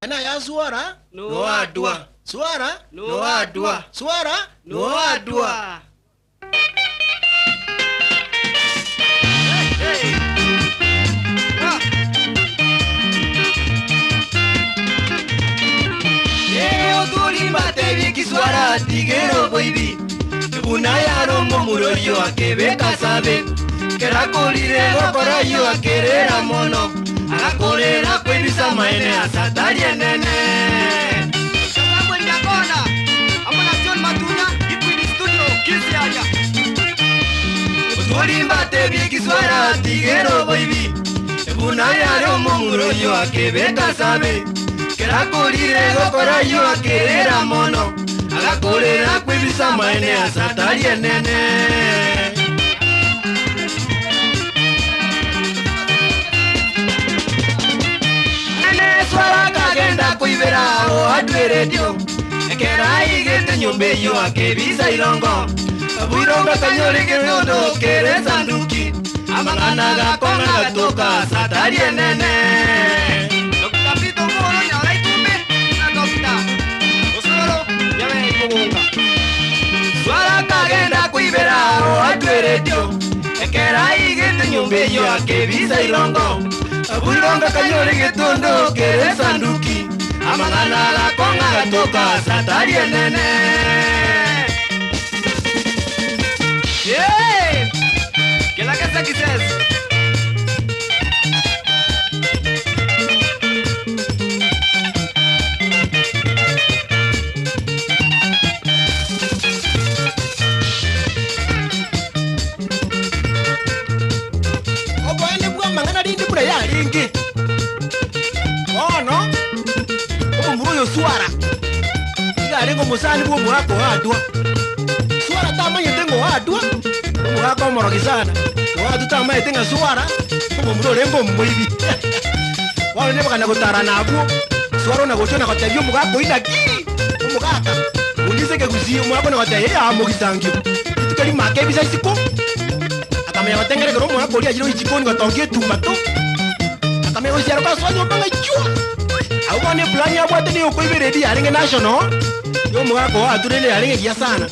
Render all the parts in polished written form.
Ana ya suara? No adwa. Suara? No adwa. Suara? No adwa. Kiswara tigero boibi Una yaro momuro yo akebe kasabe Kerakolire gokora yo akerera mono Agakorera kwebisa maene asatari enene Kama ndakona Amona John Matuna Ikwini studio kisi aja Utulimba tebi kiswara tigero boibi Una yaro momuro yo akebe kasabe Kerakolire gokora yo akerera mono Agakorera kwebisa maene asatari enene Nene swara kagenda kuibera o adwere dio Ekera igete nyombe yo akebisa ilongo Abuirongo kanyori kerondo kere sanduki Amangana gakonga gatoka asatari enene Dokutapito moro nyara ikume na dokta Swara kagenda kuibera o adwere dio Ekera igete nyombe yo akebisa ilongo Abuirongo kanyori getondo kere sanduki Amangana gakonga gatoka satari enene Yeah! Que la casa quizás Ringi. Oh no. Como muro suara. Iga rengo musani bo mwako adwa. Suara tama yengo adwa. Mwako morogizana. Watu tama yenga suara. Como muro rembo mwibi. Wale ne bakana gutara nabo. Suara na gochona kwatyo mwako ina ki. Mwaka. Ulize ke kuzi mwako na kwatyo ya amogizangyo. Itukali make bisa isiko. Akamya watengere gero mwako lia jiro ichikoni watongie tumato. Kame osiaro kwa swanyo banga chua. Awane plan ya bwate ni okoibere di aringe national. Yo mwako aturele aringe kia sana.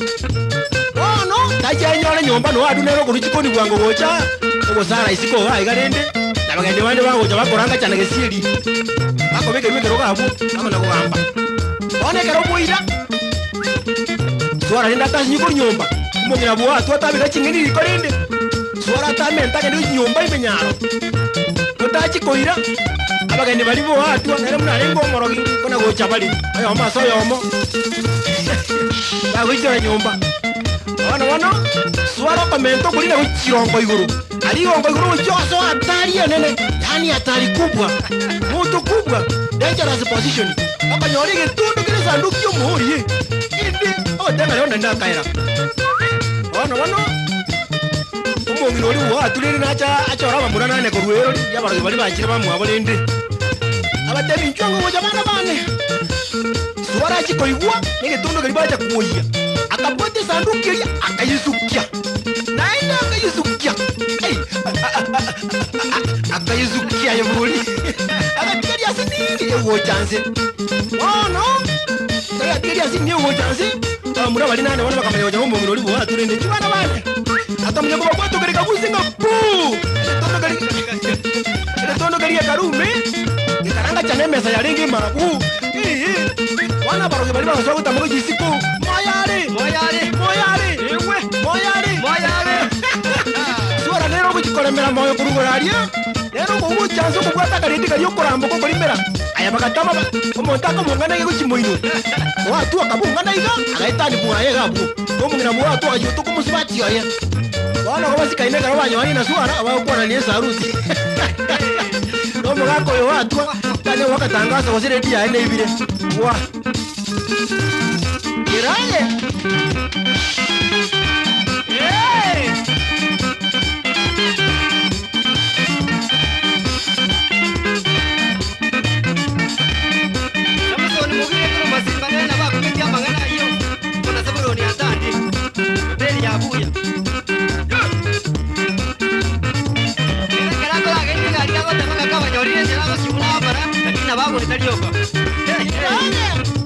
Oh no, taja nyole nyomba no adunero kuruchikoni bwango gocha. Ogo sara isiko ha igarende. Nabagende bande bango cha bakoranga cyane gesiri. Bakobeke bikero gabo amana kugamba. One kero boira. Swara linda tashi nyiko nyomba. Mugira bwa twatabiga chingeni rikorende. Swara tamenta kende nyomba imenyaro. Tachi koira abagende bali bo atwa nere munarengo morogi kona gocha bali ayo maso yomo ba gujira nyomba wana swara komento kulina kuchirongo iguru ali ongo iguru choso atari nene yani atari kubwa moto kubwa dangerous position akanyori getundu kile sanduku yo muhuri inde o danga leo ndanda kaira wana Ngiro ri wa tulere nacha achora bamurana ne korwero yabaro bali bakire bamwabo lende abatemi nchongo ngo jamana bane swara chikoigwa nige tondo kali bacha kuoya akapote sanduku ya akayisukia naenda akayisukia akayisukia yabuli akatiri asini ewo chance oh no akatiri asini ewo chance amura bali nane wana bakamanya ngo ngiro ri wa tulende chibana bane Atamnya kwa kwato kereka kusinga pu. Tono kali ya karume. Nikaranga chane mesa ya ringi mabu. Wana baro ke bali ba so tamu jisiko. Moyare. Ewe. Moyare. Suara nero kuchikoremera moyo kuruguraria. Nero ko chanzo ko kwata karindi kali yokorambo ko korimera. Aya bakatama omontaka mungana ye kuchimoino. Watu akabungana iga agaitani buaye gabu. Omungina watu ajuto kumusibati yoye. Wana kwa basi kaine karo banywa na suara abakora ni saruti. Omo gako yo watu kane wakatangaza wasire dia ene ibire. Wa. Kirale. Samsoni mugire kuro masimba na ba kumetia mangana hiyo. Kuna sababu ni atandi. Beli ya buya. Kera kera ko ageni ngari ago tamaka kawa nyori ni ngira go simula para lakini babu ni talioka Aone.